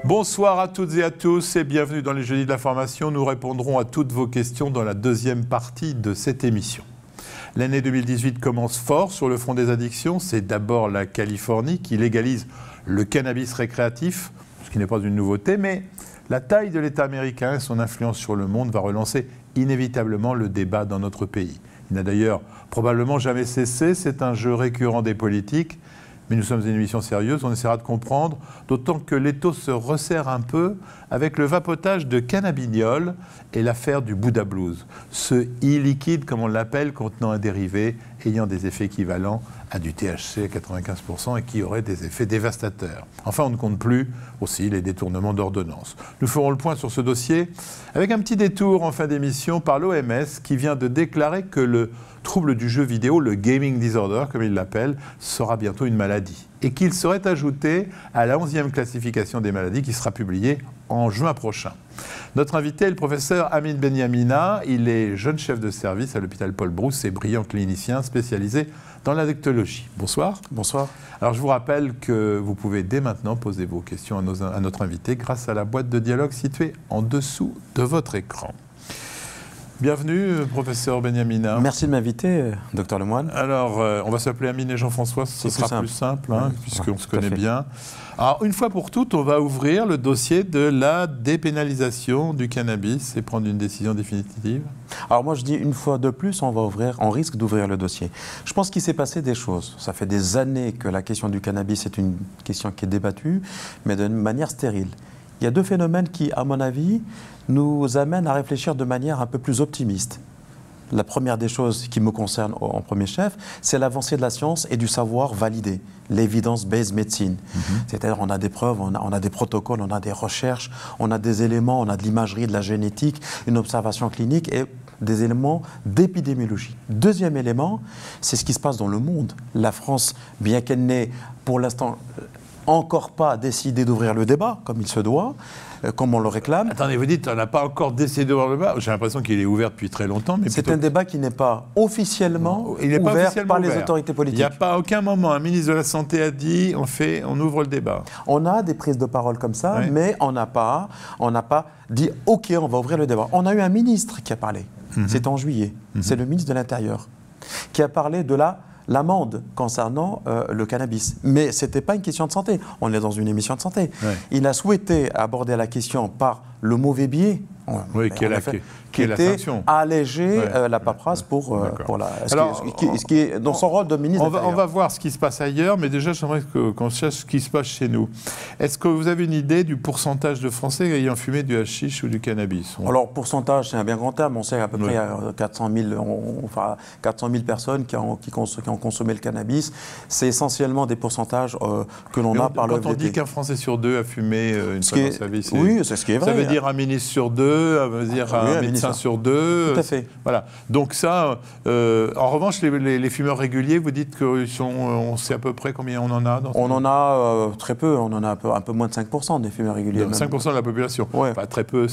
Bonsoir à toutes et à tous et bienvenue dans les Jeudis de l'information. Nous répondrons à toutes vos questions dans la deuxième partie de cette émission. L'année 2018 commence fort sur le front des addictions. C'est d'abord la Californie qui légalise le cannabis récréatif, ce qui n'est pas une nouveauté, mais la taille de l'État américain et son influence sur le monde va relancer inévitablement le débat dans notre pays. Il n'a d'ailleurs probablement jamais cessé, c'est un jeu récurrent des politiques. Mais nous sommes une émission sérieuse, on essaiera de comprendre, d'autant que l'étau se resserre un peu avec le vapotage de cannabidiol et l'affaire du Buddha Blues, ce e-liquide, comme on l'appelle, contenant un dérivé ayant des effets équivalents à du THC à 95% et qui aurait des effets dévastateurs. Enfin, on ne compte plus aussi les détournements d'ordonnances. Nous ferons le point sur ce dossier avec un petit détour en fin d'émission par l'OMS qui vient de déclarer que le trouble du jeu vidéo, le gaming disorder, comme il l'appelle, sera bientôt une maladie et qu'il serait ajouté à la 11e classification des maladies qui sera publiée en juin prochain. Notre invité est le professeur Amin Benyamina. Il est jeune chef de service à l'hôpital Paul Brousse et brillant clinicien spécialisé dans l'addictologie. Bonsoir. Bonsoir. Alors je vous rappelle que vous pouvez dès maintenant poser vos questions à notre invité grâce à la boîte de dialogue située en dessous de votre écran. Bienvenue, professeur Benyamina. Merci de m'inviter, docteur Lemoine. Alors, on va s'appeler Amine et Jean-François, ce sera plus simple, hein, puisqu'on se connaît bien. Alors, une fois pour toutes, on va ouvrir le dossier de la dépénalisation du cannabis et prendre une décision définitive. Alors moi, je dis une fois de plus, on risque d'ouvrir le dossier. Je pense qu'il s'est passé des choses. Ça fait des années que la question du cannabis est une question qui est débattue, mais d'une manière stérile. Il y a deux phénomènes qui, à mon avis, nous amènent à réfléchir de manière un peu plus optimiste. La première des choses qui me concerne en premier chef, c'est l'avancée de la science et du savoir validé, l'evidence-based medicine. C'est-à-dire on a des preuves, on a des protocoles, on a des recherches, on a des éléments, on a de l'imagerie, de la génétique, une observation clinique et des éléments d'épidémiologie. Deuxième élément, c'est ce qui se passe dans le monde. La France, bien qu'elle n'ait pour l'instant encore pas décidé d'ouvrir le débat, comme il se doit, comme on le réclame. Attendez, vous dites, on n'a pas encore décidé d'ouvrir le débat. J'ai l'impression qu'il est ouvert depuis très longtemps. Mais c'est un débat qui n'est pas officiellement ouvert par les autorités politiques. Il n'y a pas à aucun moment un ministre de la Santé a dit, on ouvre le débat. On a des prises de parole comme ça, oui. Mais on n'a pas dit, OK, on va ouvrir le débat. On a eu un ministre qui a parlé. C'est en juillet. C'est le ministre de l'Intérieur qui a parlé de l'amende concernant le cannabis. Mais ce n'était pas une question de santé. On est dans une émission de santé. Ouais. Il a souhaité aborder la question par le mauvais biais. Oui, qui est la sanction. Alléger la paperasse pour la... Ce qui est dans son rôle de ministre. On va voir ce qui se passe ailleurs, mais déjà, j'aimerais qu'on sache ce qui se passe chez nous. Est-ce que vous avez une idée du pourcentage de Français ayant fumé du hashish ou du cannabis? Alors, pourcentage, c'est un bien grand terme. On sait à peu près 400 000 personnes qui ont consommé le cannabis. C'est essentiellement des pourcentages que l'on a par le Quand on dit qu'un Français sur deux a fumé une fois dans sa vie, oui, c'est ce qui est vrai. Ça veut dire un ministre sur deux, ça veut dire un médecin sur deux. Tout à fait. Voilà. Donc ça, en revanche, les fumeurs réguliers, vous dites qu'on sait à peu près combien on en a On en a très peu. On en a un peu moins de 5% des fumeurs réguliers. 5% de la population. Ouais. Pas très peu.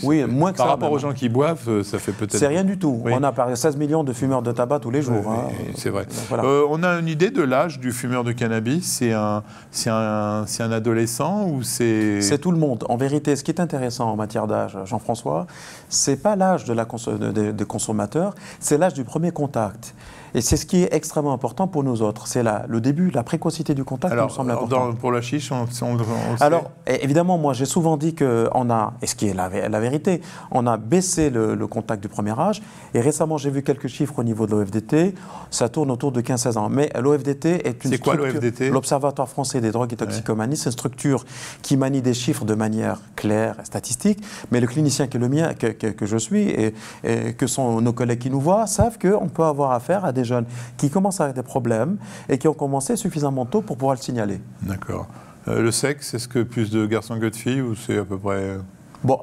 Oui, moins que ça. Par rapport aux gens qui boivent, ça fait peut-être... C'est rien du tout. Oui. On a 16 millions de fumeurs de tabac tous les jours. C'est vrai. Voilà. On a une idée de l'âge du fumeur de cannabis. C'est un adolescent ou c'est... C'est tout le monde. En vérité, ce qui est intéressant en matière d'âge, Jean-François, c'est pas l'âge des consommateurs, c'est l'âge du premier contact. Et c'est ce qui est extrêmement important pour nous autres. C'est le début, la précocité du contact qui nous semble important. Pour la chiche, on alors, évidemment, moi, j'ai souvent dit qu'on a, et ce qui est la vérité, on a baissé le contact du premier âge. Et récemment, j'ai vu quelques chiffres au niveau de l'OFDT. Ça tourne autour de 15-16 ans. Mais l'OFDT est une structure... C'est quoi l'OFDT ? L'Observatoire français des drogues et toxicomanies. C'est une structure qui manie des chiffres de manière claire et statistique. Mais le clinicien qui est le mien, que je suis, et que sont nos collègues qui nous voient, savent qu'on peut avoir affaire à des jeunes qui commencent à avoir des problèmes et qui ont commencé suffisamment tôt pour pouvoir le signaler. D'accord. Le sexe, est-ce que plus de garçons que de filles ou c'est à peu près... Bon,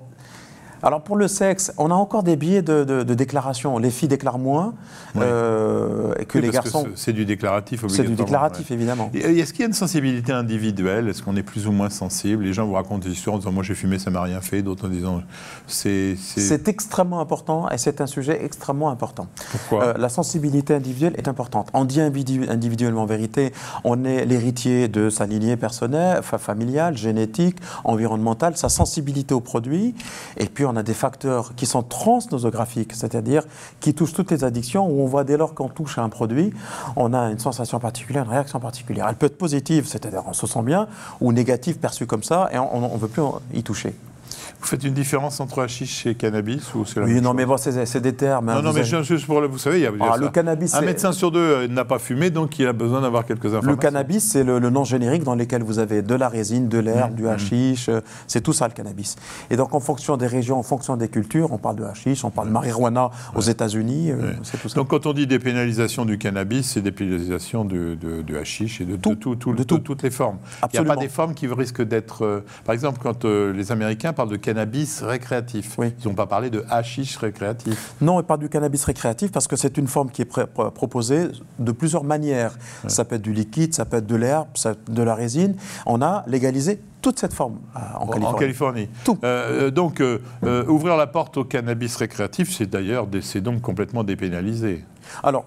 Alors pour le sexe, on a encore des biais de déclaration. Les filles déclarent moins et que les garçons... C'est du déclaratif obligatoirement. C'est du déclaratif, évidemment. Est-ce qu'il y a une sensibilité individuelle? Est-ce qu'on est plus ou moins sensible? Les gens vous racontent des histoires en disant « moi j'ai fumé, ça m'a rien fait », d'autres en disant « c'est… » C'est extrêmement important et c'est un sujet extrêmement important. Pourquoi? La sensibilité individuelle est importante. On dit individuellement en vérité, on est l'héritier de sa lignée personnelle, familiale, génétique, environnementale, sa sensibilité aux produits, et puis on a des facteurs qui sont transnosographiques, c'est-à-dire qui touchent toutes les addictions, où on voit dès lors qu'on touche à un produit, on a une sensation particulière, une réaction particulière. Elle peut être positive, c'est-à-dire on se sent bien, ou négative, perçue comme ça, et on ne veut plus y toucher. Vous faites une différence entre hashish et cannabis ou c'est la Oui, même non, chose? mais bon, c'est des termes. Non, non, mais juste pour vous savez, il y a le cannabis, un médecin sur deux n'a pas fumé, donc il a besoin d'avoir quelques informations. Le cannabis, c'est le nom générique dans lequel vous avez de la résine, de l'herbe, du hashish, c'est tout ça le cannabis. Et donc en fonction des régions, en fonction des cultures, on parle de hashish, on parle de marijuana aux États-Unis, c'est tout ça. Donc quand on dit dépénalisation du cannabis, c'est dépénalisation du hashish et de toutes les formes. Absolument. Il n'y a pas des formes qui risquent d'être... par exemple, quand les Américains parlent de cannabis récréatif, ils n'ont pas parlé de hashish récréatif. Non, ils parlent du cannabis récréatif parce que c'est une forme qui est proposée de plusieurs manières. Ouais. Ça peut être du liquide, ça peut être de l'herbe, de la résine. On a légalisé toute cette forme en Californie. En Californie. Tout. Donc, ouvrir la porte au cannabis récréatif, c'est donc complètement dépénalisé. Alors,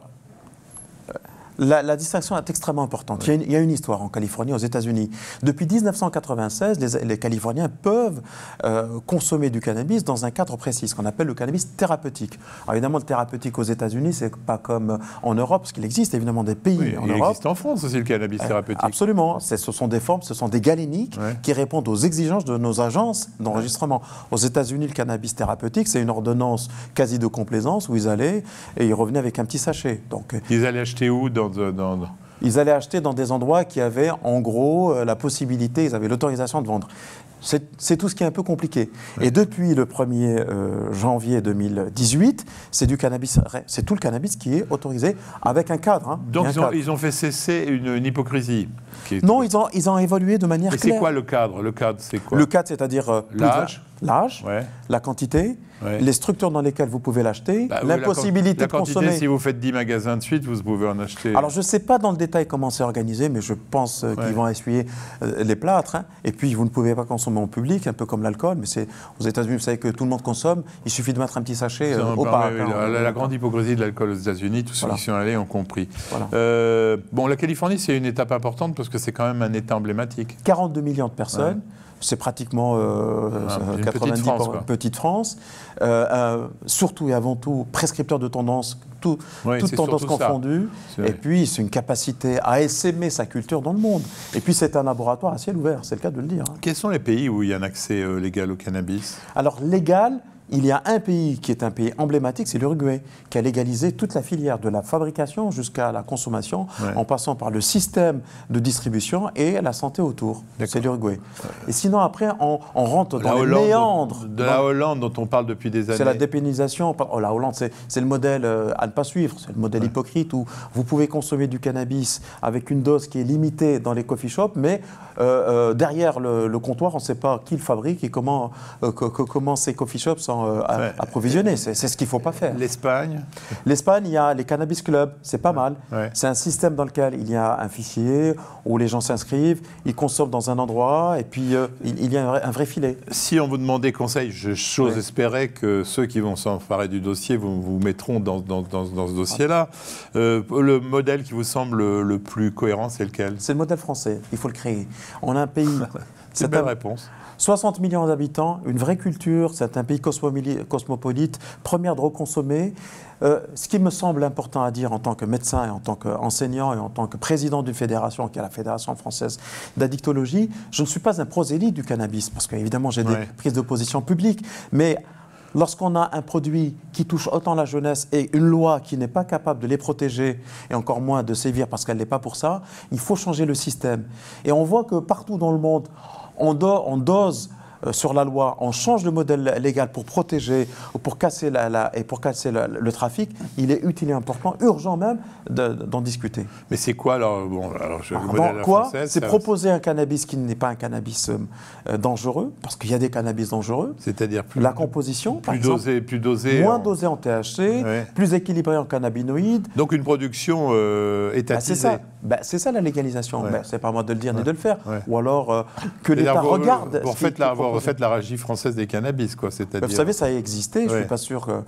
la distinction est extrêmement importante. Ouais. Il y a une histoire en Californie, aux États-Unis. Depuis 1996, les Californiens peuvent consommer du cannabis dans un cadre précis, ce qu'on appelle le cannabis thérapeutique. Alors évidemment, le thérapeutique aux États-Unis, c'est pas comme en Europe, parce qu'il existe évidemment des pays en Europe. Il existe en France aussi le cannabis thérapeutique. Absolument. Ce sont des formes, ce sont des galéniques qui répondent aux exigences de nos agences d'enregistrement. Aux États-Unis, le cannabis thérapeutique, c'est une ordonnance quasi de complaisance où ils allaient et ils revenaient avec un petit sachet. Donc, ils allaient acheter où Ils allaient acheter dans des endroits qui avaient en gros la possibilité, ils avaient l'autorisation de vendre. C'est tout ce qui est un peu compliqué. Ouais. Et depuis le 1er janvier 2018, c'est du cannabis, c'est tout le cannabis qui est autorisé avec un cadre. Hein. Donc ils ont fait cesser une hypocrisie. Non, ils ont évolué de manière claire. Et c'est quoi le cadre? Le cadre, c'est quoi? Le cadre, c'est-à-dire l'âge, la quantité, les structures dans lesquelles vous pouvez l'acheter, l'impossibilité de consommer. Si vous faites 10 magasins de suite, vous pouvez en acheter. Alors je ne sais pas dans le détail comment c'est organisé, mais je pense qu'ils vont essuyer les plâtres. Hein. Et puis vous ne pouvez pas consommer en public, un peu comme l'alcool. Mais aux États-Unis, vous savez que tout le monde consomme. Il suffit de mettre un petit sachet au parc. La grande hypocrisie de l'alcool aux États-Unis, tous ceux qui sont allés ont compris. Voilà. Bon, la Californie, c'est une étape importante parce que c'est quand même un État emblématique. 42 millions de personnes. C'est pratiquement 90 petite France. Surtout et avant tout, prescripteur de tendance, toutes tendances confondues. Et puis, c'est une capacité à essaimer sa culture dans le monde. Et puis, c'est un laboratoire à ciel ouvert, c'est le cas de le dire. Hein. Quels sont les pays où il y a un accès légal au cannabis? Alors, légal, il y a un pays qui est un pays emblématique, c'est l'Uruguay, qui a légalisé toute la filière de la fabrication jusqu'à la consommation, en passant par le système de distribution et la santé autour. C'est l'Uruguay. Et sinon, après, on rentre dans les méandres. De la Hollande, dont on parle depuis des années. C'est la dépénalisation. Oh, la Hollande, c'est le modèle à ne pas suivre. C'est le modèle hypocrite où vous pouvez consommer du cannabis avec une dose qui est limitée dans les coffee shops, mais derrière le comptoir, on ne sait pas qui le fabrique et comment ces coffee shops sont approvisionner. C'est ce qu'il ne faut pas faire. L'Espagne, il y a les cannabis clubs, c'est pas mal. C'est un système dans lequel il y a un fichier où les gens s'inscrivent, ils consomment dans un endroit et puis il y a un vrai filet. Si on vous demandait conseil, j'ose espérer que ceux qui vont s'emparer du dossier vous mettront dans ce dossier-là. Le modèle qui vous semble le plus cohérent, c'est lequel? C'est le modèle français, il faut le créer. On a un pays... C'est une belle réponse. 60 millions d'habitants, une vraie culture, c'est un pays cosmopolite, première drogue consommée. Ce qui me semble important à dire en tant que médecin et en tant qu'enseignant et en tant que président d'une fédération qui est la Fédération française d'addictologie, je ne suis pas un prosélyte du cannabis parce qu'évidemment j'ai des prises de position publiques, mais lorsqu'on a un produit qui touche autant la jeunesse et une loi qui n'est pas capable de les protéger et encore moins de sévir parce qu'elle n'est pas pour ça, il faut changer le système. Et on voit que partout dans le monde, on dose sur la loi, on change le modèle légal pour protéger, pour casser, le trafic, il est utile et important, urgent même, d'en discuter. Mais c'est quoi alors, le modèle à la française? C'est proposer un cannabis qui n'est pas un cannabis dangereux, parce qu'il y a des cannabis dangereux. C'est-à-dire la composition, plus dosé, moins dosé en THC, plus équilibré en cannabinoïdes. Donc une production étatisée. C'est ça la légalisation. C'est pas à moi de le dire ni de le faire. Ou alors que l'État regarde. Vous faites la régie française des cannabis, quoi. C'est-à-dire. Vous savez, ça a existé. Je suis pas sûr que.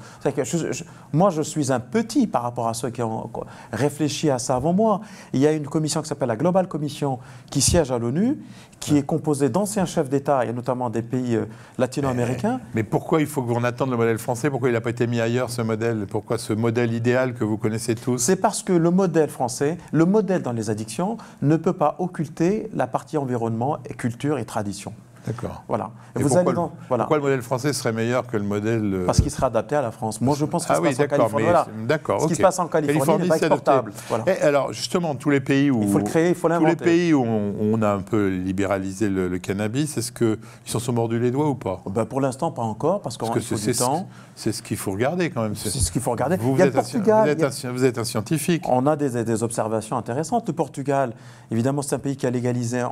Moi, je suis un petit par rapport à ceux qui ont réfléchi à ça avant moi. Il y a une commission qui s'appelle la Global Commission qui siège à l'ONU, qui est composée d'anciens chefs d'État et notamment des pays latino-américains. Mais pourquoi il faut qu'on attende le modèle français? Pourquoi il n'a pas été mis ailleurs, ce modèle? Pourquoi ce modèle idéal que vous connaissez tous? C'est parce que le modèle français, le modèle dans les addictions, ne peut pas occulter la partie environnement, et culture et tradition. D'accord. Voilà. Pourquoi le modèle français serait meilleur que le modèle... Parce qu'il serait adapté à la France. Moi, je pense que ce qui se passe en Californie, d'accord. Ce qui se passe en Californie n'est pas exportable. Et alors, justement, tous les pays où... Il faut le créer, il faut l'inventer. Tous les pays où on a un peu libéralisé le cannabis, est-ce qu'ils s'en sont mordus les doigts ou pas? Pour l'instant, pas encore, parce qu'il faut du temps. C'est ce qu'il faut regarder quand même. C'est ce qu'il faut regarder. Vous êtes un scientifique. On a des observations intéressantes. Le Portugal, évidemment, c'est un pays qui a légalisé,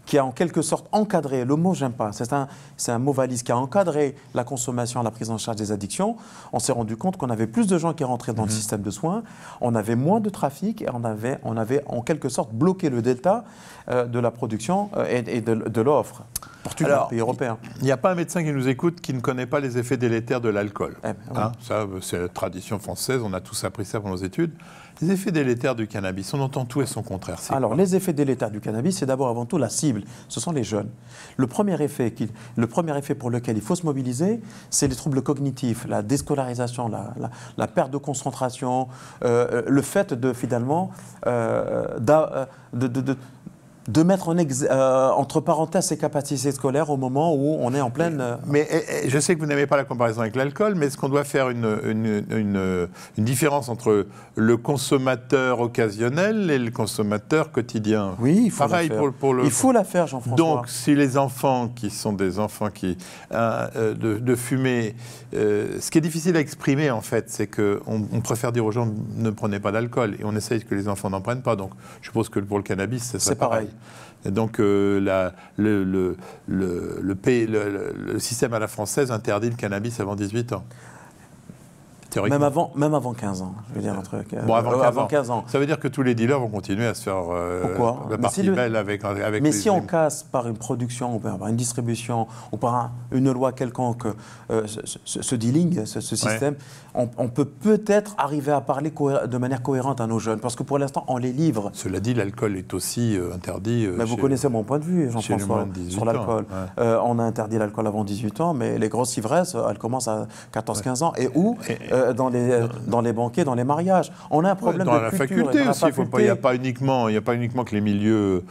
qui a en quelque sorte encadré, le mot j'aime pas, c'est un mot valise, qui a encadré la consommation, la prise en charge des addictions. On s'est rendu compte qu'on avait plus de gens qui rentraient dans le système de soins, on avait moins de trafic et on avait en quelque sorte bloqué le delta de la production et de l'offre. Portugal, pays européen. Il n'y a pas un médecin qui nous écoute qui ne connaît pas les effets délétères de l'alcool. Ça, c'est la tradition française, on a tous appris ça pendant nos études. Les effets délétères du cannabis, on entend tout et son contraire. Alors, les effets délétères du cannabis, c'est d'abord avant tout la cible. Ce sont les jeunes. Le premier effet pour lequel il faut se mobiliser, c'est les troubles cognitifs, la déscolarisation, la perte de concentration, le fait de finalement de mettre entre parenthèses ses capacités scolaires au moment où on est en pleine... Mais je sais que vous n'aimez pas la comparaison avec l'alcool, mais est-ce qu'on doit faire une différence entre le consommateur occasionnel et le consommateur quotidien? Oui, il faut pareil la faire. Pour le... Il faut la faire, Jean-François. Donc, si les enfants qui sont des enfants de fumer... ce qui est difficile à exprimer, en fait, c'est qu'on préfère dire aux gens ne prenez pas d'alcool, et on essaye que les enfants n'en prennent pas. Donc, je suppose que pour le cannabis, c'est pareil. Et donc, le système à la française interdit le cannabis avant 18 ans. Même avant 15 ans, je veux dire un truc. Avant 15 ans. Ça veut dire que tous les dealers vont continuer à se faire la partie belle avec mais si on casse par une production, ou par une distribution, ou par une loi quelconque, ce dealing, ce système, on peut peut-être arriver à parler de manière cohérente à nos jeunes, parce que pour l'instant, on les livre. Cela dit, l'alcool est aussi interdit. Mais vous connaissez mon point de vue, Jean-François, sur l'alcool. On a interdit l'alcool avant 18 ans, mais les grosses ivresses, elles commencent à 14-15 ans. Et où dans les banquets, dans les mariages. On a un problème de culture. Faculté aussi. Il n'y a pas uniquement que les milieux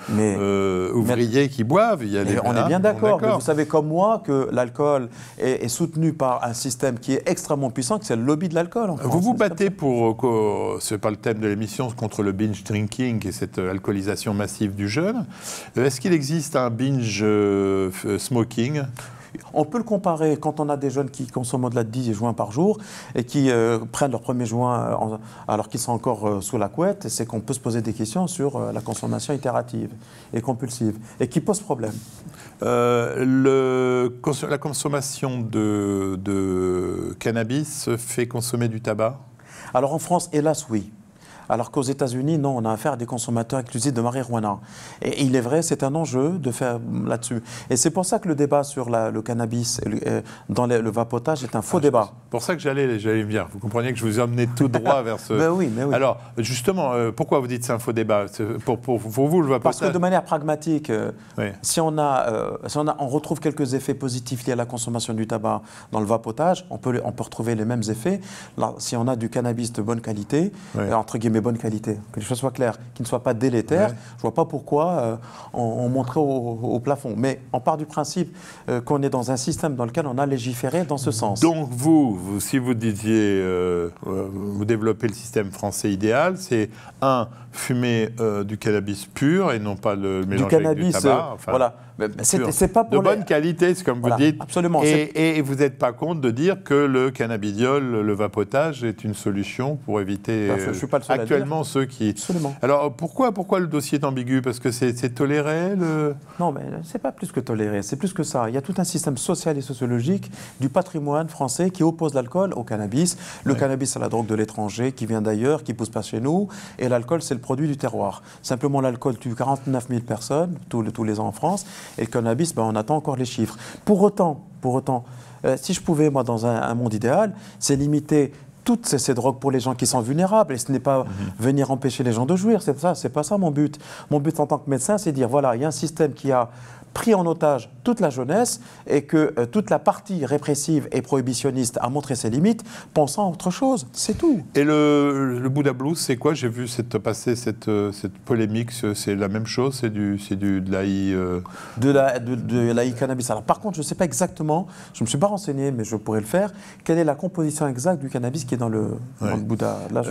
ouvriers qui boivent. On est bien d'accord. Mais vous savez comme moi que l'alcool est soutenu par un système qui est extrêmement puissant, que c'est le lobby de l'alcool. Vous vous battez c'est pas le thème de l'émission, contre le binge drinking et cette alcoolisation massive du jeune. Est-ce qu'il existe un binge smoking ? On peut le comparer quand on a des jeunes qui consomment au-delà de 10 joints par jour et qui prennent leur premier joint alors qu'ils sont encore sous la couette. C'est qu'on peut se poser des questions sur la consommation itérative et compulsive et qui pose problème. La consommation de cannabis fait consommer du tabac ? Alors en France, hélas, oui. Alors qu'aux États-Unis, non, on a affaire à des consommateurs exclusifs de marijuana. Et il est vrai, c'est un enjeu de faire là-dessus. Et c'est pour ça que le débat sur le cannabis dans le vapotage est un faux débat. C'est pour ça que j'allais bien. Vous comprenez que je vous ai emmené tout droit vers ce... Mais oui. Alors, justement, pourquoi vous dites que c'est un faux débat ? Pour vous, le vapotage... Parce que de manière pragmatique, si on retrouve quelques effets positifs liés à la consommation du tabac dans le vapotage, on peut retrouver les mêmes effets. Là, si on a du cannabis de bonne qualité, entre guillemets, bonne qualité, que les choses soient claires, qui ne soient pas délétères. Je ne vois pas pourquoi on monterait au plafond. Mais on part du principe qu'on est dans un système dans lequel on a légiféré dans ce sens. Donc si vous disiez, vous développez le système français idéal, c'est fumer du cannabis pur et non pas le mélanger avec du tabac. C'est pas pour de bonne qualité, c'est comme vous dites. Absolument. Et vous n'êtes pas contre de dire que le cannabidiol, le vapotage, est une solution pour éviter je suis pas le seul actuellement ceux qui. Absolument. Alors pourquoi le dossier est ambigu? Parce que c'est toléré Non, mais c'est pas plus que toléré. C'est plus que ça. Il y a tout un système social et sociologique du patrimoine français qui oppose l'alcool au cannabis. Le cannabis, c'est la drogue de l'étranger qui vient d'ailleurs, qui pousse pas chez nous, et l'alcool, c'est le produit du terroir. Simplement, l'alcool tue 49 000 personnes tous les ans en France. Et le cannabis, on attend encore les chiffres. Pour autant, si je pouvais, moi, dans un monde idéal, c'est limiter toutes ces drogues pour les gens qui sont vulnérables. Et ce n'est pas venir empêcher les gens de jouir. C'est pas ça mon but. Mon but en tant que médecin, c'est de dire, voilà, il y a un système qui a pris en otage toute la jeunesse et que toute la partie répressive et prohibitionniste a montré ses limites, pensant à autre chose. C'est tout. Et le Bouddha Blues, c'est quoi? J'ai vu passer cette polémique. C'est la même chose? C'est de l'AI de l'AI cannabis. Alors, par contre, je ne sais pas exactement, je ne me suis pas renseigné, mais je pourrais le faire, quelle est la composition exacte du cannabis qui est dans le Bouddha. Là,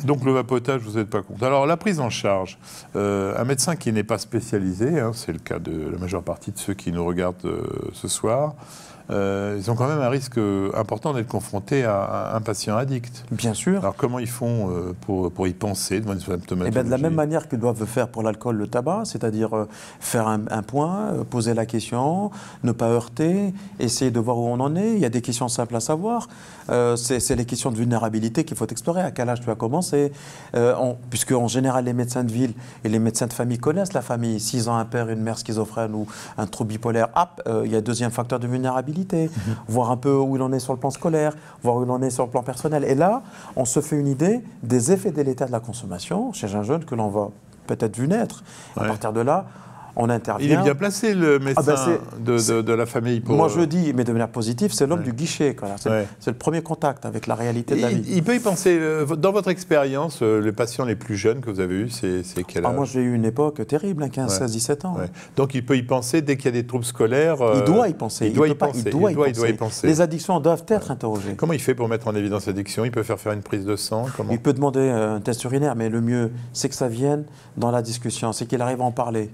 donc le vapotage, vous n'êtes pas contre. Alors la prise en charge, un médecin qui n'est pas spécialisé, c'est le cas de la majeure partie de ceux qui nous regardent ce soir, ils ont quand même un risque important d'être confrontés à un patient addict. Bien sûr. Alors comment ils font pour y penser devant une symptomatologie? De la même manière qu'ils doivent faire pour l'alcool, le tabac, c'est-à-dire faire un point, poser la question, ne pas heurter, essayer de voir où on en est. Il y a des questions simples à savoir. C'est les questions de vulnérabilité qu'il faut explorer. À quel âge tu as commencé? Puisque en général, les médecins de ville et les médecins de famille connaissent la famille. 6 ans, un père, une mère schizophrène ou un trouble bipolaire. Il y a un deuxième facteur de vulnérabilité. Voir un peu où il en est sur le plan scolaire, voir où il en est sur le plan personnel. Et là, on se fait une idée des effets délétères de la consommation chez un jeune que l'on va peut-être vu naître. À partir de là, on intervient. Il est bien placé, le médecin de la famille. Moi, je dis, mais de manière positive, c'est l'homme du guichet. C'est le premier contact avec la réalité de la vie. Il peut y penser. Dans votre expérience, les patients les plus jeunes que vous avez eus, c'est quel âge? Moi, j'ai eu une époque terrible, 15, 16, 17 ans. Donc, il peut y penser dès qu'il y a des troubles scolaires. Il doit y penser. Il doit y penser. Les addictions doivent être interrogées. Comment il fait pour mettre en évidence l'addiction? Il peut faire une prise de sang? Il peut demander un test urinaire, mais le mieux, c'est que ça vienne dans la discussion, c'est qu'il arrive à en parler.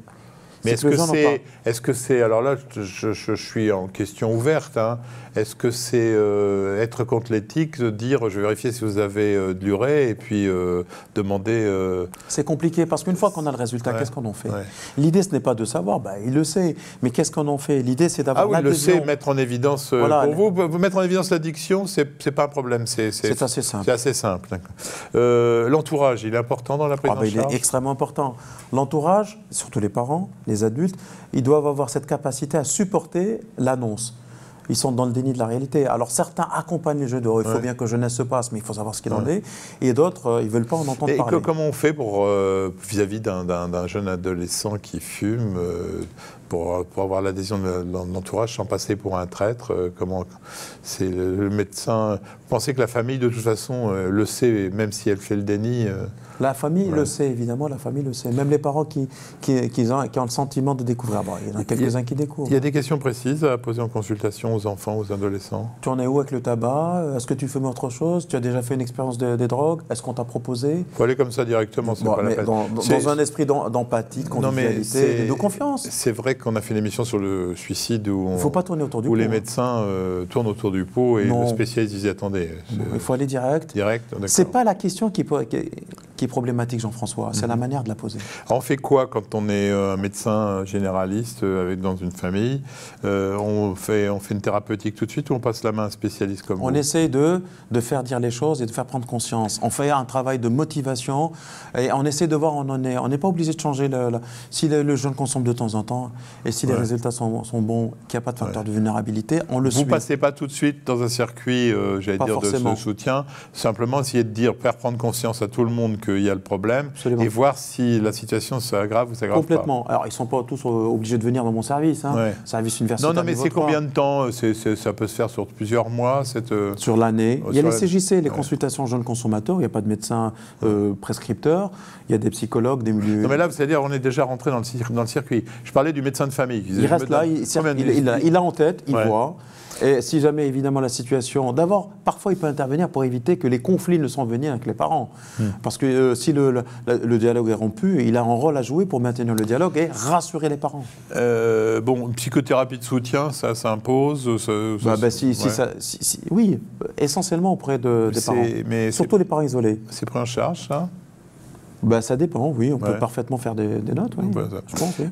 Mais est-ce que c'est, alors là, je suis en question ouverte, est-ce que c'est être contre l'éthique de dire, je vais vérifier si vous avez de l'urée et puis demander... C'est compliqué parce qu'une fois qu'on a le résultat, qu'est-ce qu'on en fait? L'idée, ce n'est pas de savoir, il le sait, mais qu'est-ce qu'on en fait? L'idée, c'est d'avoir l'adhésion. Il le sait, mettre en évidence... Pour vous mettre en évidence l'addiction, c'est pas un problème, c'est assez simple. C'est assez simple. L'entourage, il est important dans la prise en charge? Il est extrêmement important. L'entourage, surtout les parents, les adultes, ils doivent avoir cette capacité à supporter l'annonce. Ils sont dans le déni de la réalité. Alors certains accompagnent les jeux de il faut bien que jeunesse se passe, mais il faut savoir ce qu'il en est. Et d'autres, ils ne veulent pas en entendre parler. Et comment on fait pour vis-à-vis d'un jeune adolescent qui fume, pour avoir l'adhésion de l'entourage sans passer pour un traître? Comment c'est le médecin? Vous pensez que la famille, de toute façon, le sait, même si elle fait le déni? La famille le sait, évidemment, la famille le sait. Même les parents qui ont le sentiment de découvrir. Il y en a quelques-uns qui découvrent. Il y a des questions précises à poser en consultation aux enfants, aux adolescents? Tu en es où avec le tabac? Est-ce que tu fumes autre chose? Tu as déjà fait une expérience des drogues? Est-ce qu'on t'a proposé? Il faut aller comme ça directement, c'est pas la peine. Dans un esprit d'empathie, de convivialité, de confiance. C'est vrai qu'on a fait une émission sur le suicide où, faut pas tourner autour du pot, les médecins tournent autour du pot et le spécialiste disait attendez. Il faut aller direct. C'est pas la question qui est problématique, Jean-François, c'est la manière de la poser. Alors on fait quoi quand on est un médecin généraliste dans une famille? On fait une thérapeutique tout de suite ou on passe la main à un spécialiste comme vous? On essaye de faire dire les choses et de faire prendre conscience. On fait un travail de motivation et on essaie de voir où on en est. On n'est pas obligé de changer si le jeune consomme de temps en temps et si les résultats sont bons, qu'il n'y a pas de facteur de vulnérabilité, on le suit. Vous ne passez pas tout de suite dans un circuit, de soutien, simplement essayer de faire prendre conscience à tout le monde qu'il y a le problème. Absolument. Et voir si la situation s'aggrave ou s'aggrave pas. Complètement. Alors, ils ne sont pas tous obligés de venir dans mon service, service universitaire. Non, mais c'est combien de temps? Ça peut se faire sur plusieurs mois Sur l'année. Il y a les CJC, les consultations jeunes consommateurs, il n'y a pas de médecin prescripteur, il y a des psychologues, des milieux... Non, mais là, c'est-à-dire on est déjà rentré dans le circuit. Je parlais du médecin de famille. Il reste là, il a en tête, il voit... Et si jamais, évidemment, la situation... D'abord, parfois, il peut intervenir pour éviter que les conflits ne s'enveniment avec les parents. Parce que si le dialogue est rompu, il a un rôle à jouer pour maintenir le dialogue et rassurer les parents. Bon, psychothérapie de soutien, ça s'impose oui, essentiellement auprès des parents. Surtout les parents isolés. C'est pris en charge, ça ? Ça dépend, oui. On peut parfaitement faire des notes, oui. Je pense, oui.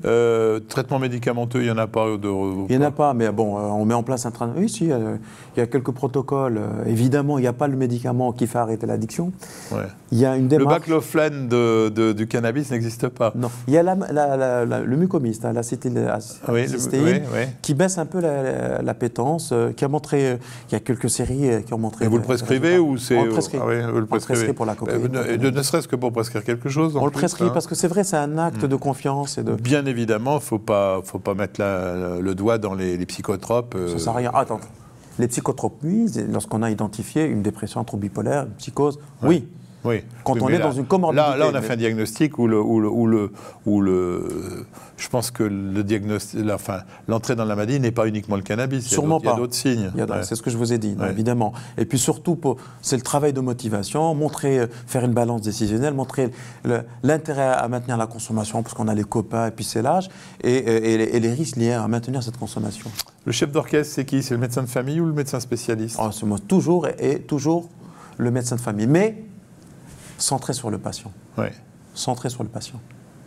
Traitement médicamenteux, il n'y en a pas Il n'y en a pas, mais bon, on met en place un traitement. Oui, si, il y a quelques protocoles. Évidemment, il n'y a pas le médicament qui fait arrêter l'addiction. Il y a une démarche... Le baclofène du cannabis n'existe pas. Non. Il y a le mucomyste, l'acétylcystéine, qui baisse un peu l'appétence, qui a montré... Il y a quelques séries qui ont montré... Et vous le prescrivez ou c'est... On le prescrit. Vous le prescrivez pour la cocaïne. Ne serait-ce que pour prescrire quelque chose. On le prescrit parce que c'est vrai, c'est un acte de confiance. Bien évidemment, il ne faut pas mettre le doigt dans les psychotropes. Ça ne sert à rien. Attends. Les psychotropes, oui, lorsqu'on a identifié une dépression, un trouble bipolaire, une psychose, oui. Quand on est dans une comorbidité. Là, on a fait un diagnostic où je pense que le diagnostic, l'entrée dans la maladie n'est pas uniquement le cannabis. Sûrement pas. Il y a d'autres signes. C'est ce que je vous ai dit, évidemment. Et puis surtout, c'est le travail de motivation, faire une balance décisionnelle, montrer l'intérêt à maintenir la consommation, parce qu'on a les copains, et puis c'est l'âge, et les risques liés à maintenir cette consommation. Le chef d'orchestre, c'est qui ? C'est le médecin de famille ou le médecin spécialiste ? C'est moi, toujours le médecin de famille. Mais centré sur le patient. Centré sur le patient.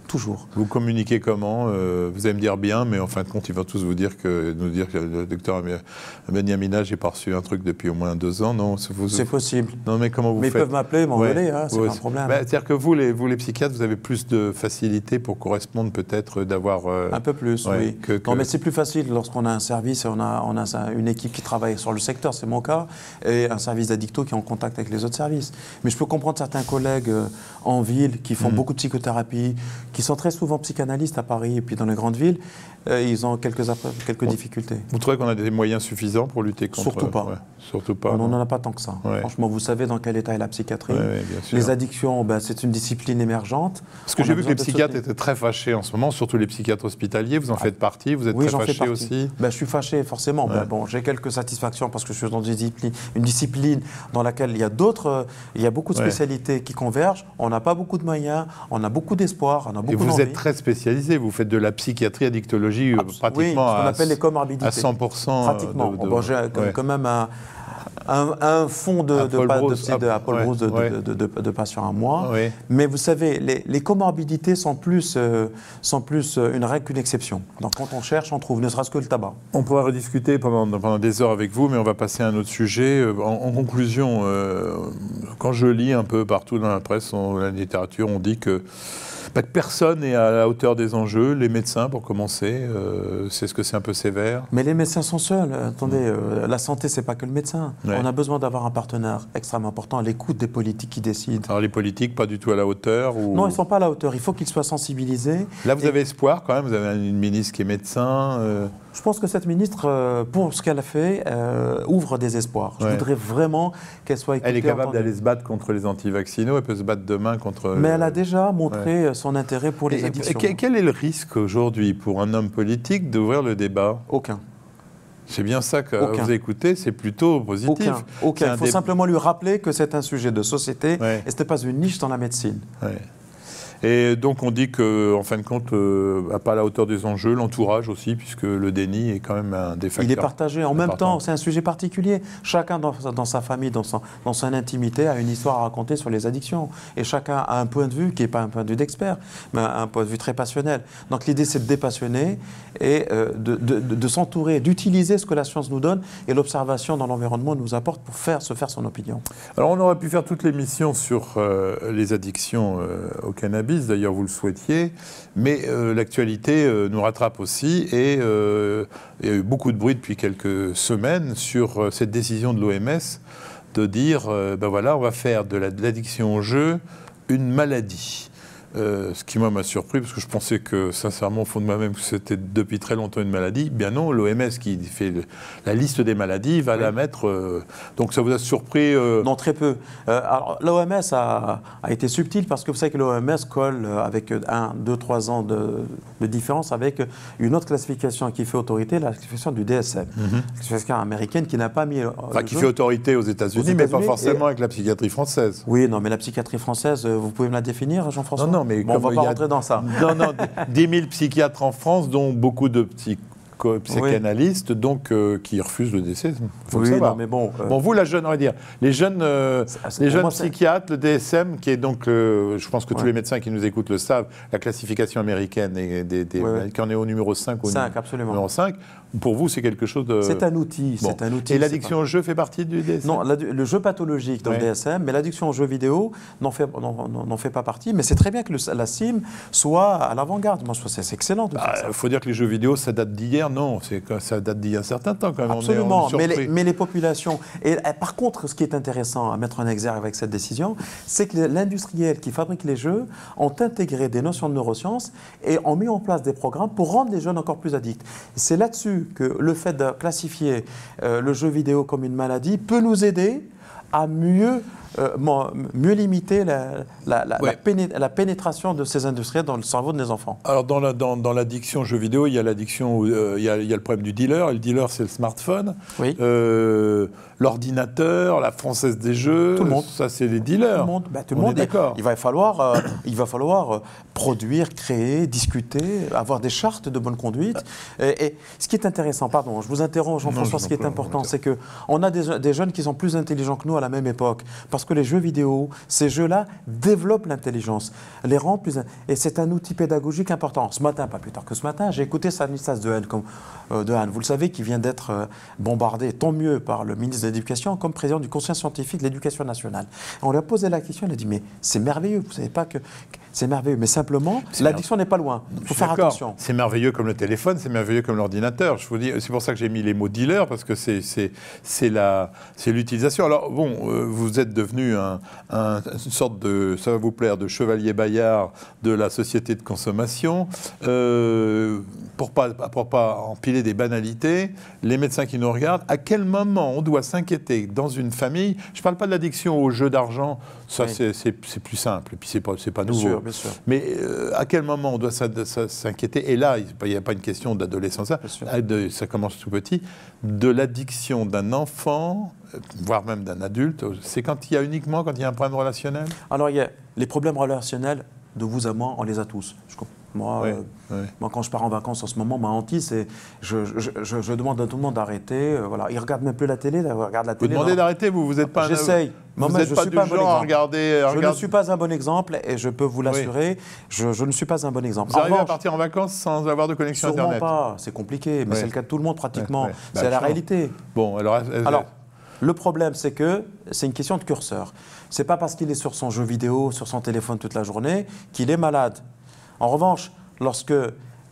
Toujours. Vous communiquez comment ? Vous allez me dire bien, mais en fin de compte, ils vont tous nous dire que le docteur Benyamina, j'ai pas reçu un truc depuis au moins 2 ans, non ? C'est possible. Non, mais comment vous faites ? Ils peuvent m'appeler, m'engueuler, c'est pas un problème. C'est-à-dire que vous, les psychiatres, vous avez plus de facilité pour correspondre peut-être d'avoir... Un peu plus, oui. Non, mais c'est plus facile lorsqu'on a un service et on a une équipe qui travaille sur le secteur, c'est mon cas, et un service d'addicto qui est en contact avec les autres services. Mais je peux comprendre certains collègues en ville qui font beaucoup de psychothérapie, qui sont très souvent psychanalystes à Paris et puis dans les grandes villes, ils ont quelques difficultés. Vous trouvez qu'on a des moyens suffisants pour lutter contre... Surtout pas. Surtout pas. On n'en a pas tant que ça. Franchement, vous savez dans quel état est la psychiatrie. Bien sûr. Les addictions, c'est une discipline émergente. Parce que j'ai vu que les psychiatres étaient très fâchés en ce moment, surtout les psychiatres hospitaliers. Vous en faites partie, vous êtes très fâché aussi. Je suis fâché, forcément. J'ai quelques satisfactions parce que je suis dans une discipline dans laquelle il y a beaucoup de spécialités qui convergent. On n'a pas beaucoup de moyens, on a beaucoup d'espoir, on a beaucoup d'envie. Vous êtes très spécialisé, vous faites de la psychiatrie addictologie pratiquement ce qu'on appelle les comorbidités. À 100%. Pratiquement. J'ai quand même un fonds de patients à moi. Mais vous savez, les comorbidités sont plus une règle qu'une exception. Donc quand on cherche, on trouve, ne serait-ce que le tabac. On pourra rediscuter pendant des heures avec vous, mais on va passer à un autre sujet. En conclusion, quand je lis un peu partout dans la presse, dans la littérature, on dit que personne n'est à la hauteur des enjeux. Les médecins, pour commencer, c'est ce que c'est un peu sévère. Mais les médecins sont seuls. Attendez, la santé, c'est pas que le médecin. On a besoin d'avoir un partenaire extrêmement important à l'écoute des politiques qui décident. Alors les politiques, pas du tout à la hauteur Non, ils ne sont pas à la hauteur. Il faut qu'ils soient sensibilisés. Là, vous avez espoir quand même. Vous avez une ministre qui est médecin. Je pense que cette ministre, pour ce qu'elle a fait, ouvre des espoirs. Je voudrais vraiment qu'elle soit écoutée. Elle est capable d'aller se battre contre les antivaccinaux. Elle peut se battre demain contre... Mais elle a déjà montré son intérêt pour les addictions. Quel est le risque aujourd'hui pour un homme politique d'ouvrir le débat ? Aucun. C'est bien ça que vous écoutez, c'est plutôt positif. Aucun. Il faut simplement lui rappeler que c'est un sujet de société et ce n'est pas une niche dans la médecine. Et donc on dit qu'en fin de compte, à pas à la hauteur des enjeux, l'entourage aussi, puisque le déni est quand même un des facteurs. Il est partagé. En même temps, c'est un sujet particulier. Chacun dans sa famille, dans son intimité, a une histoire à raconter sur les addictions. Et chacun a un point de vue qui n'est pas un point de vue d'expert, mais un point de vue très passionnel. Donc l'idée, c'est de dépassionner et de s'entourer, d'utiliser ce que la science nous donne et l'observation dans l'environnement nous apporte pour se faire son opinion. Alors on aurait pu faire toute l'émission sur les addictions au cannabis. D'ailleurs, vous le souhaitiez, mais l'actualité nous rattrape aussi et il y a eu beaucoup de bruit depuis quelques semaines sur cette décision de l'OMS de dire, on va faire de l'addiction au jeu une maladie. ce qui moi m'a surpris, parce que je pensais que, sincèrement, au fond de moi-même, que c'était depuis très longtemps une maladie. Bien non, l'OMS qui fait la liste des maladies va la mettre. Donc ça vous a surpris Non, très peu. Alors l'OMS a été subtil parce que vous savez que l'OMS colle avec 1, 2, 3 ans de différence avec une autre classification qui fait autorité, la classification du DSM. La classification américaine qui n'a pas mis... Enfin, qui fait autorité aux États-Unis, mais pas forcément avec la psychiatrie française. Oui, non, mais la psychiatrie française, vous pouvez me la définir, Jean-François? Non, mais bon, on ne va pas rentrer dans ça. Non, 10 000 psychiatres en France, dont beaucoup de psychanalystes, donc qui refusent le décès. Faut le savoir. Non, mais bon, vous, la jeune, on va dire, les jeunes psychiatres, le DSM, qui est donc, je pense que tous les médecins qui nous écoutent le savent, la classification américaine qui en est au numéro 5 ou numéro 5. Pour vous, c'est quelque chose de... C'est un outil. Bon. Un outil. Et l'addiction au jeu fait partie du DSM? Non, le jeu pathologique dans le DSM, mais l'addiction aux jeux vidéo n'en fait pas partie. Mais c'est très bien que la CIM soit à l'avant-garde. Moi, je trouve que c'est excellent de faire ça. Il faut dire que les jeux vidéo, ça date d'hier. Non, ça date d'il y a un certain temps quand même. Absolument, mais les populations... Et par contre, ce qui est intéressant à mettre en exergue avec cette décision, c'est que l'industriel qui fabrique les jeux ont intégré des notions de neurosciences et ont mis en place des programmes pour rendre les jeunes encore plus addicts. C'est là-dessus que le fait de classifier le jeu vidéo comme une maladie peut nous aider à mieux limiter la pénétration de ces industriels dans le cerveau de nos enfants. Alors dans l'addiction aux jeux vidéo, il y a l'addiction, il y a le problème du dealer. Et le dealer, c'est le smartphone, l'ordinateur, la Française des jeux. Tout le monde. Ça, c'est les dealers. Tout le monde. D'accord. Il va falloir produire, créer, discuter, avoir des chartes de bonne conduite. Et ce qui est intéressant, pardon, je vous interromps, Jean-François, ce qui est important, c'est qu'on a des jeunes qui sont plus intelligents que nous à la même époque. Parce que les jeux vidéo, ces jeux-là développent l'intelligence, les rendent plus... Et c'est un outil pédagogique important. Ce matin, pas plus tard que ce matin, j'ai écouté Stanislas Dehaene, vous le savez, qui vient d'être bombardé, tant mieux, par le ministre de l'Éducation comme président du Conseil scientifique de l'Éducation nationale. Et on lui a posé la question, il a dit, mais c'est merveilleux, vous ne savez pas que... C'est merveilleux, mais simplement, l'addiction n'est pas loin. Il faut faire attention. C'est merveilleux comme le téléphone, c'est merveilleux comme l'ordinateur. Je vous dis, c'est pour ça que j'ai mis les mots dealer, parce que c'est l'utilisation. Alors bon, vous êtes devenu une sorte de, ça va vous plaire, de chevalier Bayard de la société de consommation. Pour pas empiler des banalités, les médecins qui nous regardent, à quel moment on doit s'inquiéter dans une famille? Je ne parle pas de l'addiction au jeu d'argent, ça c'est plus simple, et puis c'est pas nouveau. Bien sûr. Mais à quel moment on doit s'inquiéter? Et là, il n'y a pas une question d'adolescence, ça commence tout petit, de l'addiction d'un enfant, voire même d'un adulte. C'est quand il y a un problème relationnel? Alors, il y a les problèmes relationnels, de vous à moi, on les a tous. Moi, quand je pars en vacances en ce moment, ma hantise, c'est je demande à tout le monde d'arrêter. Voilà. Ils ne regardent même plus la télé. Vous demandez d'arrêter, vous n'êtes pas... J'essaye. Vous n'êtes pas du genre à regarder... Je ne suis pas un bon exemple et je peux vous l'assurer, je ne suis pas un bon exemple. Vous arrivez à partir en vacances sans avoir de connexion Internet? Sûrement pas, c'est compliqué, mais c'est le cas de tout le monde pratiquement. C'est la réalité. Bon, alors le problème, c'est que c'est une question de curseur. Ce n'est pas parce qu'il est sur son jeu vidéo, sur son téléphone toute la journée, qu'il est malade. En revanche, lorsque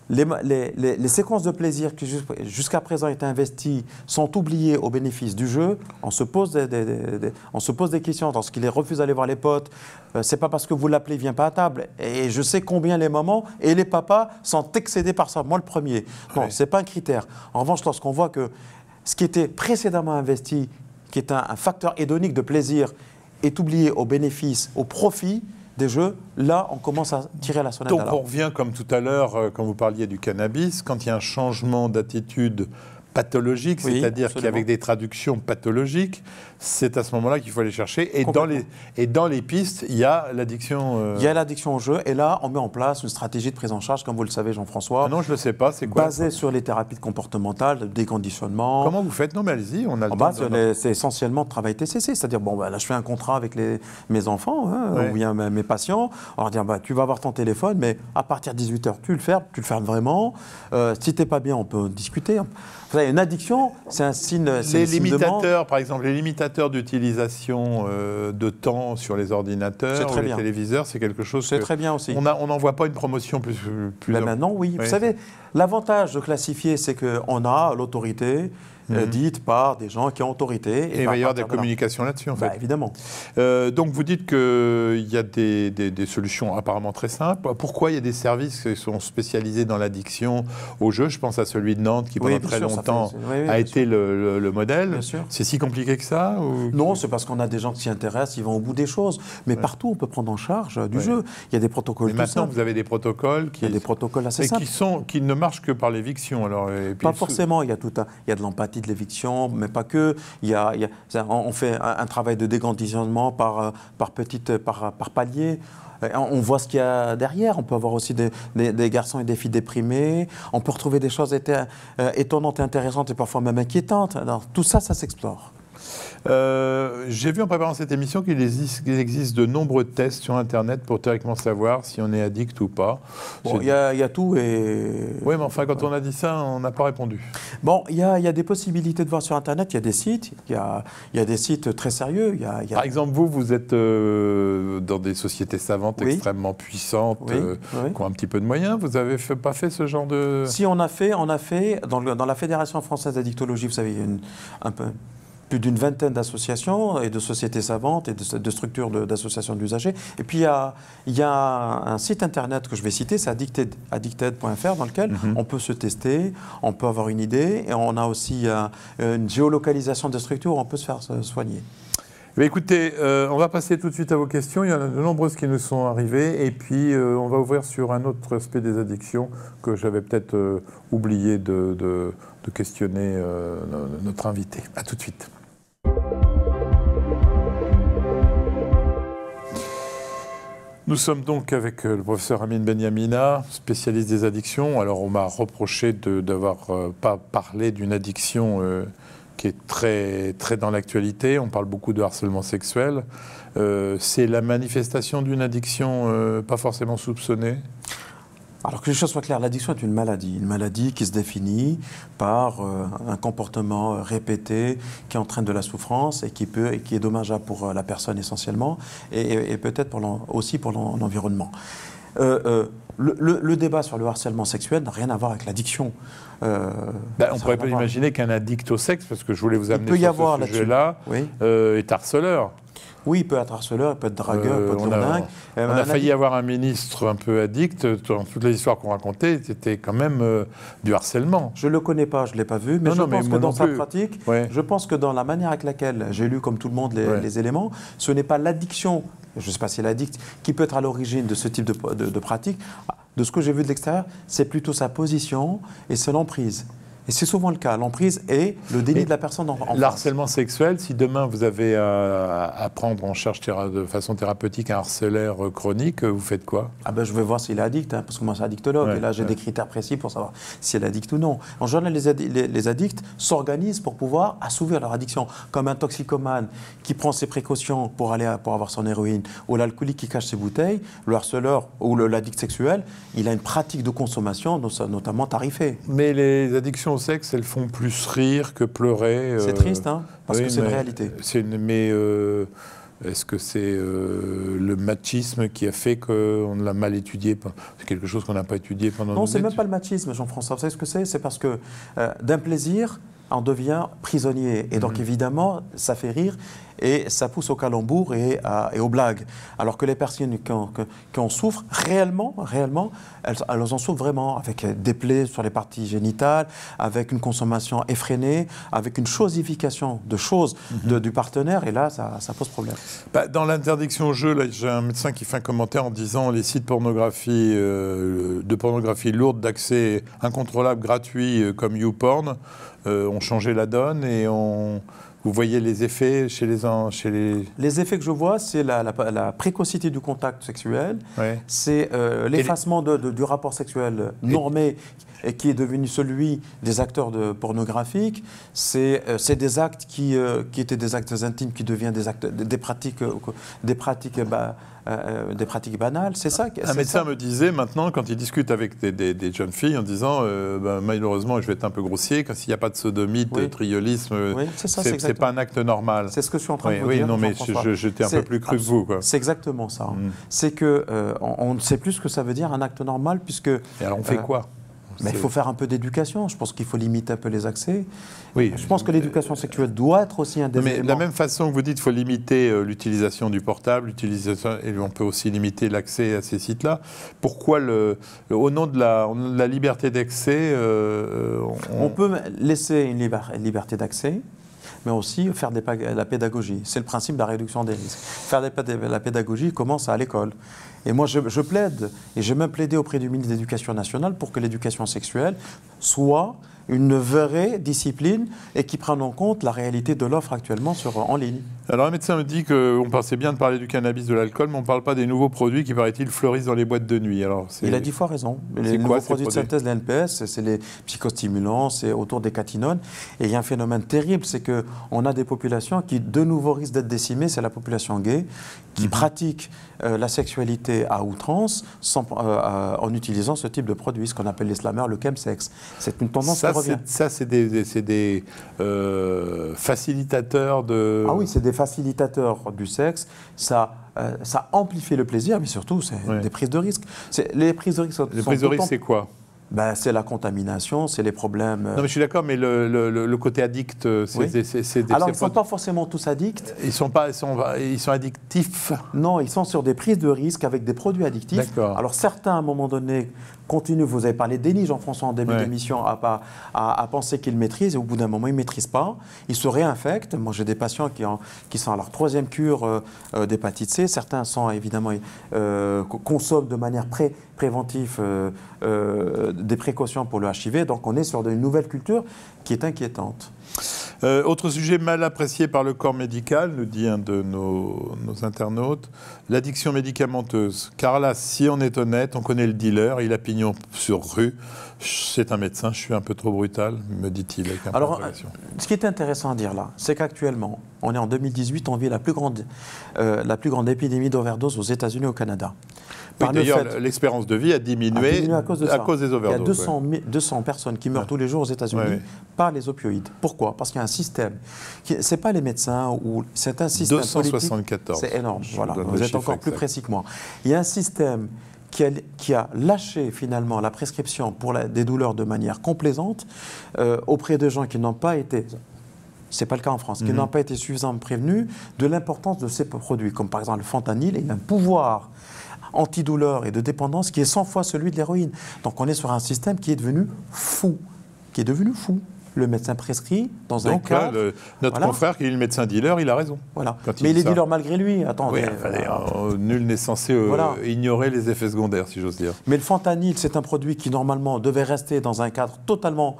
les séquences de plaisir qui jusqu'à présent étaient investies sont oubliées au bénéfice du jeu, on se pose des questions. Lorsqu'il refuse d'aller voir les potes, c'est pas parce que vous l'appelez, il vient pas à table. Et je sais combien les mamans et les papas sont excédés par ça. Moi, le premier. Non, c'est pas un critère. En revanche, lorsqu'on voit que ce qui était précédemment investi, qui est un facteur hédonique de plaisir, est oublié au bénéfice, au profit des jeux, là, on commence à tirer la sonnette d'alarme. Donc on revient, comme tout à l'heure, quand vous parliez du cannabis, quand il y a un changement d'attitude pathologique, c'est-à-dire qu'avec des traductions pathologiques, c'est à ce moment-là qu'il faut aller chercher. Et dans les pistes, il y a l'addiction... Il y a l'addiction au jeu. Et là, on met en place une stratégie de prise en charge, comme vous le savez, Jean-François. Ah non, je ne le sais pas. C'est quoi? Basée sur les thérapies comportementales, de déconditionnement. Comment vous faites? Non, mais allez-y, on a le temps. C'est essentiellement de travail TCC. C'est-à-dire, là, je fais un contrat avec mes enfants, ou bien mes patients. On leur dit, tu vas avoir ton téléphone, mais à partir de 18h, tu le fermes vraiment. Si tu n'es pas bien, on peut discuter. Vous savez, une addiction, c'est un signe. Les limitateurs, par exemple, les limitateurs d'utilisation de temps sur les ordinateurs ou les téléviseurs, c'est quelque chose. C'est très bien aussi. On n'en voit pas une promotion plus. Maintenant, oui. Vous savez, l'avantage de classifier, c'est qu'on a l'autorité dites par des gens qui ont autorité. Et il va y avoir des communications là-dessus, en fait. Évidemment. Donc vous dites qu'il y a des solutions apparemment très simples. Pourquoi il y a des services qui sont spécialisés dans l'addiction au jeu? Je pense à celui de Nantes qui pendant très longtemps a été le modèle. C'est si compliqué que ça ou... Non, c'est parce qu'on a des gens qui s'y intéressent, ils vont au bout des choses. Mais partout, on peut prendre en charge du jeu. Il y a des protocoles. Mais maintenant, vous avez des protocoles il y a des protocoles assez simples. Qui ne marchent que par l'éviction. Alors, pas forcément. Il y a de l'empathie de l'éviction, mais pas que. On fait un travail de déconditionnement par palier. On voit ce qu'il y a derrière. On peut avoir aussi des garçons et des filles déprimés. On peut retrouver des choses étonnantes et intéressantes et parfois même inquiétantes. Alors, tout ça, ça s'explore. J'ai vu en préparant cette émission qu'il existe de nombreux tests sur Internet pour théoriquement savoir si on est addict ou pas. Bon, il y a tout et... Oui, mais enfin, quand on a dit ça, on n'a pas répondu. Bon, il y a des possibilités de voir sur Internet. Il y a des sites. Il y a des sites très sérieux. Par exemple, vous êtes dans des sociétés savantes extrêmement puissantes, qui ont un petit peu de moyens. Vous n'avez pas fait ce genre de... Si, on a fait dans la Fédération française d'addictologie, vous savez, il y a plus d'une vingtaine d'associations et de sociétés savantes et de structures d'associations d'usagers. Et puis, il y a un site Internet que je vais citer, c'est addicted.fr, dans lequel on peut se tester, on peut avoir une idée, et on a aussi une géolocalisation des structures où on peut se faire soigner. Mais écoutez, on va passer tout de suite à vos questions. Il y en a de nombreuses qui nous sont arrivées. Et puis, on va ouvrir sur un autre aspect des addictions que j'avais peut-être oublié de questionner notre invité. À tout de suite. Nous sommes donc avec le professeur Amine Benyamina, spécialiste des addictions. Alors, on m'a reproché d'avoir pas parlé d'une addiction qui est très, très dans l'actualité. On parle beaucoup de harcèlement sexuel. C'est la manifestation d'une addiction pas forcément soupçonnée? Alors que les choses soient claires, l'addiction est une maladie qui se définit par un comportement répété qui entraîne de la souffrance et qui est dommageable pour la personne essentiellement et peut-être aussi pour l'environnement. Le débat sur le harcèlement sexuel n'a rien à voir avec l'addiction. On ne pourrait pas imaginer qu'un addict au sexe, parce que je voulais vous amener sur ce sujet-là, est harceleur. Oui, il peut être harceleur, il peut être dragueur, il peut être lourdingue. On a failli avoir un ministre un peu addict. Dans toutes les histoires qu'on racontait, c'était quand même du harcèlement. Je ne le connais pas, je ne l'ai pas vu, mais je pense que dans sa pratique, je pense que dans la manière avec laquelle j'ai lu, comme tout le monde, les éléments, ce n'est pas l'addiction, je ne sais pas si l'addict, qui peut être à l'origine de ce type de pratique. De ce que j'ai vu de l'extérieur, c'est plutôt sa position et son emprise. Et c'est souvent le cas. L'emprise est le déni de la personne en face. L'harcèlement sexuel, si demain vous avez à prendre en charge de façon thérapeutique un harceleur chronique, vous faites quoi? Je vais voir s'il est addict, parce que moi, c'est addictologue. Et là, j'ai des critères précis pour savoir s'il est addict ou non. En général, les addicts s'organisent pour pouvoir assouvir leur addiction. Comme un toxicomane qui prend ses précautions pour avoir son héroïne, ou l'alcoolique qui cache ses bouteilles, le harceleur ou l'addict sexuel, il a une pratique de consommation, notamment tarifée. Mais les addictions au sexe, elles font plus rire que pleurer. C'est triste, parce que c'est une réalité. Mais est-ce que c'est le machisme qui a fait qu'on l'a mal étudié? C'est quelque chose qu'on n'a pas étudié pendant nos études? Non, c'est même pas le machisme, Jean-François. Vous savez ce que c'est? C'est parce que d'un plaisir, on devient prisonnier. Et donc, évidemment, ça fait rire et ça pousse au calembour et aux blagues. Alors que les personnes qui en souffrent, réellement, elles en souffrent vraiment, avec des plaies sur les parties génitales, avec une consommation effrénée, avec une chosification de choses du partenaire. Et là, ça pose problème. Dans l'interdiction au jeu, j'ai un médecin qui fait un commentaire en disant les sites de pornographie lourde d'accès incontrôlable, gratuit, comme YouPorn, ont changé la donne et vous voyez les effets chez les... Les effets que je vois, c'est la précocité du contact sexuel, c'est l'effacement du rapport sexuel normé et qui est devenu celui des acteurs pornographiques. C'est des actes qui étaient des actes intimes qui deviennent des pratiques banales, c'est ça. Un médecin me disait maintenant, quand il discute avec des jeunes filles, en disant malheureusement, je vais être un peu grossier, s'il n'y a pas de sodomie, de triolisme, c'est pas un acte normal. C'est ce que je suis en train de vous dire. Oui, non, mais j'étais un peu plus cru que vous. C'est exactement ça. C'est qu'on ne sait plus ce que ça veut dire un acte normal, puisque... Et alors on fait quoi? Mais il faut faire un peu d'éducation. Je pense qu'il faut limiter un peu les accès. Oui. Je pense que l'éducation sexuelle doit être aussi un des éléments. De la même façon que vous dites qu'il faut limiter l'utilisation du portable, et on peut aussi limiter l'accès à ces sites-là, pourquoi, au nom de la liberté d'accès, on peut laisser une liberté d'accès, mais aussi faire de la pédagogie. C'est le principe de la réduction des risques. Faire de la pédagogie commence à l'école. Et moi, je plaide, et j'ai même plaidé auprès du ministre de l'Éducation nationale pour que l'éducation sexuelle soit une vraie discipline et qui prenne en compte la réalité de l'offre actuellement en ligne. Alors un médecin me dit qu'on pensait bien de parler du cannabis, de l'alcool, mais on ne parle pas des nouveaux produits qui, paraît-il, fleurissent dans les boîtes de nuit. Alors, il a 10 fois raison. Les nouveaux produits de synthèse, les NPS, c'est les psychostimulants, c'est autour des catinones. Et il y a un phénomène terrible, c'est qu'on a des populations qui, de nouveau, risquent d'être décimées. C'est la population gay qui pratique la sexualité à outrance en utilisant ce type de produits, ce qu'on appelle les slammers, le chemsex. C'est une tendance qui revient. Ça, c'est des facilitateurs de... Ah oui, c'est des facilitateurs du sexe. Ça amplifie le plaisir, mais surtout, c'est des prises de risque. Les prises de risque c'est quoi ? C'est la contamination, c'est les problèmes... Non, mais je suis d'accord, mais le côté addict, Alors, ils ne sont pas forcément tous addicts. Ils sont addictifs. Non, ils sont sur des prises de risque avec des produits addictifs. D'accord. Alors, certains, à un moment donné, continuent. Vous avez parlé d'Élie, Jean-François, en début d'émission, à penser qu'ils maîtrisent, et au bout d'un moment, ils ne maîtrisent pas. Ils se réinfectent. Moi, j'ai des patients qui sont à leur 3e cure d'hépatite C. Certains sont, évidemment, consomment de manière préventive des précautions pour le HIV. Donc, on est sur une nouvelle culture qui est inquiétante. Autre sujet mal apprécié par le corps médical, nous dit un de nos internautes, l'addiction médicamenteuse. Car là, si on est honnête, on connaît le dealer, il a pignon sur rue. C'est un médecin, je suis un peu trop brutal, me dit-il. Alors, ce qui est intéressant à dire là, c'est qu'actuellement, on est en 2018, on vit la plus grande épidémie d'overdose aux États-Unis et au Canada. Oui, d'ailleurs, l'espérance de vie a diminué à cause des overdoses. Il y a 200 personnes qui meurent tous les jours aux États-Unis par les opioïdes. Pourquoi ? Parce qu'il y a un système. Ce n'est pas les médecins, c'est un système 274. C'est énorme. Voilà. Vous êtes encore plus précis que moi. Il y a un système qui a lâché finalement la prescription pour des douleurs de manière complaisante auprès de gens qui n'ont pas été... Ce n'est pas le cas en France, qui n'ont pas été suffisamment prévenus de l'importance de ces produits, comme par exemple le fentanyl. Il a un pouvoir antidouleur et de dépendance qui est 100 fois celui de l'héroïne. Donc on est sur un système qui est devenu fou. Le médecin prescrit dans un cas... Notre confrère qui est le médecin dealer, il a raison. Voilà. Mais il est dealer malgré lui. Attendez. Nul n'est censé ignorer les effets secondaires, si j'ose dire. Mais le fentanyl, c'est un produit qui normalement devait rester dans un cadre totalement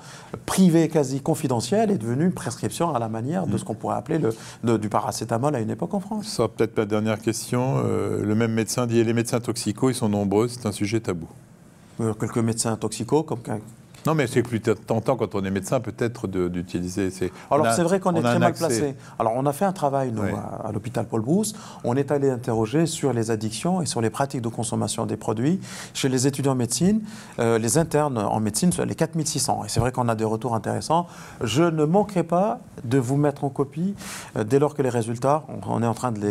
privé, quasi confidentiel, est devenu une prescription à la manière de ce qu'on pourrait appeler du paracétamol à une époque en France. Ça, peut-être la dernière question. Le même médecin dit les médecins toxicos, ils sont nombreux, c'est un sujet tabou. Quelques médecins toxicos, comme... Non, mais c'est plus tentant quand on est médecin, peut-être, d'utiliser ces... Alors, c'est vrai qu'on est très mal placé. Alors, on a fait un travail, nous, à l'hôpital Paul Brousse. On est allé interroger sur les addictions et sur les pratiques de consommation des produits chez les étudiants en médecine, les internes en médecine, les 4600. Et c'est vrai qu'on a des retours intéressants. Je ne manquerai pas de vous mettre en copie dès lors que les résultats, on est en train de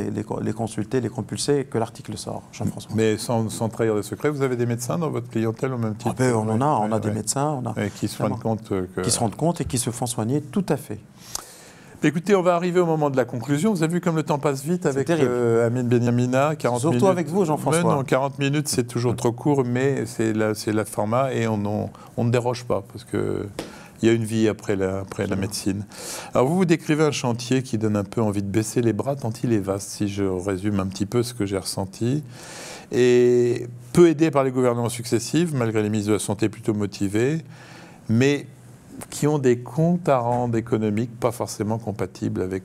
les consulter, les compulser et que l'article sort, Jean-François. Mais sans trahir de secret, vous avez des médecins dans votre clientèle au même titre? On a des médecins. Qui se rendent compte qui se rendent compte et qui se font soigner, tout à fait. Écoutez, on va arriver au moment de la conclusion. Vous avez vu comme le temps passe vite avec Amine Benyamina. 40 Surtout minutes. avec vous, Jean-François. Non, 40 minutes, c'est toujours trop court, mais c'est le format et on ne déroge pas parce que il y a une vie après la médecine. Alors vous décrivez un chantier qui donne un peu envie de baisser les bras tant il est vaste, si je résume un petit peu ce que j'ai ressenti. Et peu aidé par les gouvernements successifs, malgré les ministres de la Santé plutôt motivés, mais qui ont des comptes à rendre économiques pas forcément compatibles avec...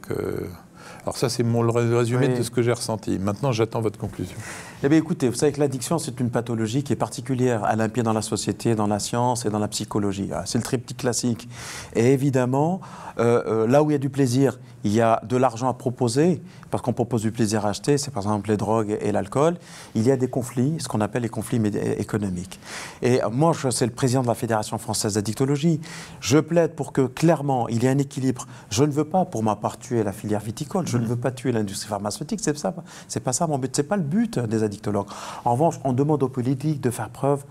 Alors ça, c'est le résumé de ce que j'ai ressenti. Maintenant, j'attends votre conclusion. Eh bien, écoutez, vous savez que l'addiction, c'est une pathologie qui est particulière à l'impied dans la société, dans la science et dans la psychologie. C'est le triptyque classique. Et évidemment, là où il y a du plaisir, il y a de l'argent à proposer, parce qu'on propose du plaisir à acheter, c'est par exemple les drogues et l'alcool. Il y a des conflits, ce qu'on appelle les conflits économiques. Et moi, c'est le président de la Fédération française d'addictologie. Je plaide pour que, clairement, il y ait un équilibre. Je ne veux pas, pour ma part, tuer la filière viticole. Je ne veux pas tuer l'industrie pharmaceutique. C'est pas ça mon but. C'est pas le but des addictologues. En revanche, on demande aux politiques de faire preuve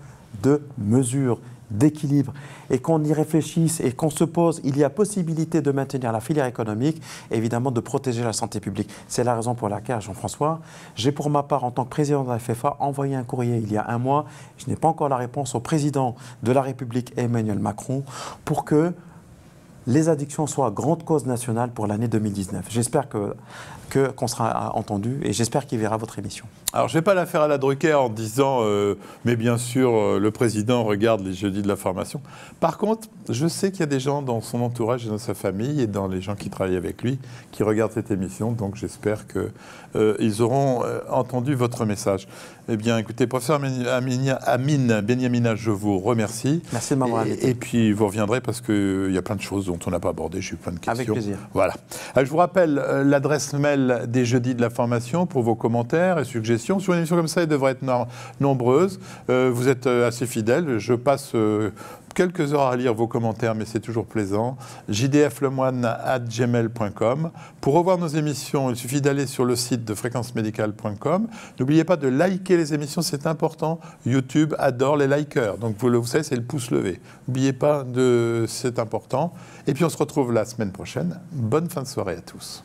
de mesure, d'équilibre et qu'on y réfléchisse et qu'on se pose, il y a possibilité de maintenir la filière économique et évidemment de protéger la santé publique. C'est la raison pour laquelle, Jean-François, j'ai pour ma part, en tant que président de la FFA, envoyé un courrier il y a un mois, je n'ai pas encore la réponse au président de la République, Emmanuel Macron, pour que les addictions soient grande cause nationale pour l'année 2019. J'espère qu'on sera entendu et j'espère qu'il verra votre émission. Alors, je ne vais pas la faire à la Drucker en disant mais bien sûr, le président regarde les jeudis de l'information. Par contre, je sais qu'il y a des gens dans son entourage et dans sa famille et dans les gens qui travaillent avec lui qui regardent cette émission. Donc, j'espère qu'ils auront entendu votre message. Eh bien, écoutez, professeur Amine Benyamina, je vous remercie. Merci de m'avoir invité. Et puis, vous reviendrez parce qu'il y a plein de choses dont on n'a pas abordé. J'ai eu plein de questions. Avec plaisir. Voilà. Je vous rappelle l'adresse mail des jeudis de l'information pour vos commentaires et suggestions. Sur une émission comme ça, elle devrait être nombreuse. Vous êtes assez fidèles. Je passe quelques heures à lire vos commentaires, mais c'est toujours plaisant. jdflemoine@gmail.com. Pour revoir nos émissions, il suffit d'aller sur le site de fréquencemédicale.com. N'oubliez pas de liker les émissions, c'est important. YouTube adore les likers. Donc, vous savez, c'est le pouce levé. N'oubliez pas, c'est important. Et puis, on se retrouve la semaine prochaine. Bonne fin de soirée à tous.